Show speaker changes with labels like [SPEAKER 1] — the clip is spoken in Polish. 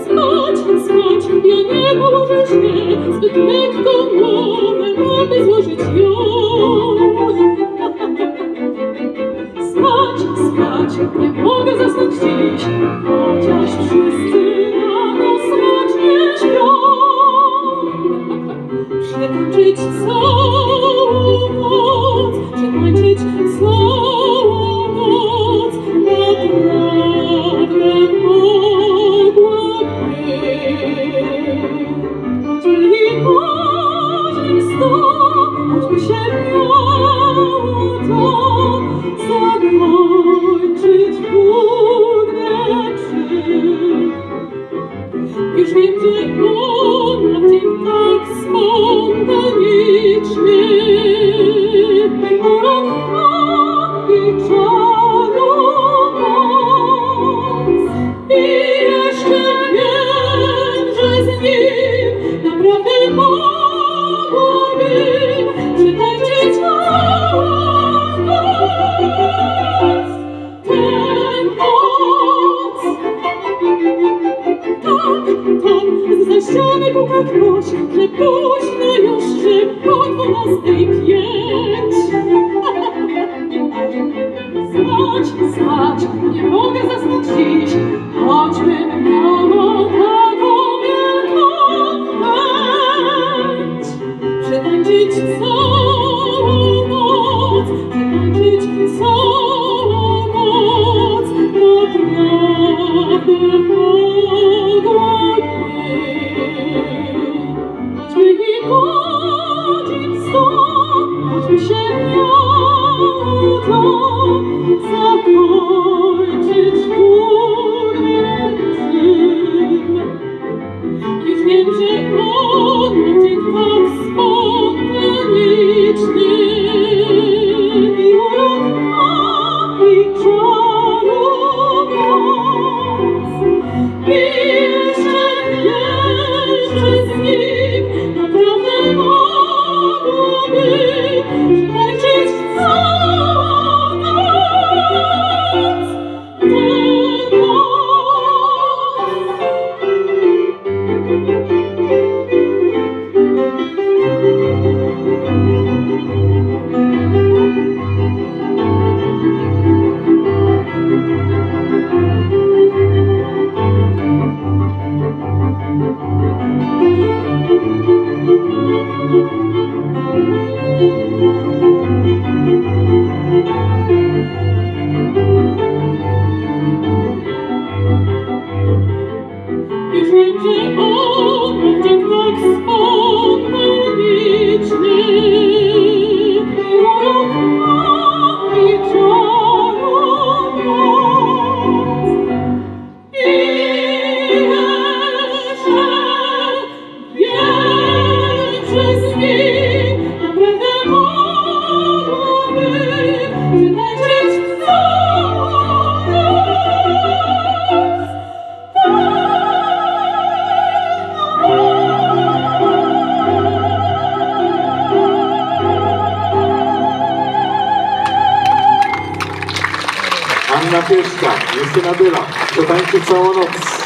[SPEAKER 1] Spać, spać, ja nie położę się, zbyt lekką głowę mamy złożyć ją. Spać, spać, nie mogę zasnąć dziś, chociaż wszyscy rano smacznie śpią. Przetańczyć całą noc, przetańczyć całą noc, naprawdę mogłabym. Choćby godzin 100, choćby się miało to zakończyć trudny czyn. Już wiem, że on dzień tak spontaniczny porok ma i czaru moc. I jeszcze wiem, że z nim naprawdę mogłabym przetańczyć całą noc. Tę noc. Tak, za ściany puka ktoś, że późno już, że po 12:05. Spać, spać, nie mogę zasnąć dziś, choćbym miała taką wielką chęć. Przetańczyć całą noc, przetańczyć całą noc, naprawdę mogłabym. Choćby i godzin 100, choćby się miało to zakończyć trudnym czyn. Już wiem, że on dzień tak spontaniczny i urok ma i czaru moc. I jeszcze wiem, że z nim naprawdę mogłabym przetańczyć całą noc. Tę noc. Już wiem, że on dzień tak spontaniczny i urok ma i czaru moc. I jeszcze wiem, że z nim naprawdę mogłabym przetańczyć całą noc.
[SPEAKER 2] Anna Pieszka, Justyna Dyla, przetańczy całą noc.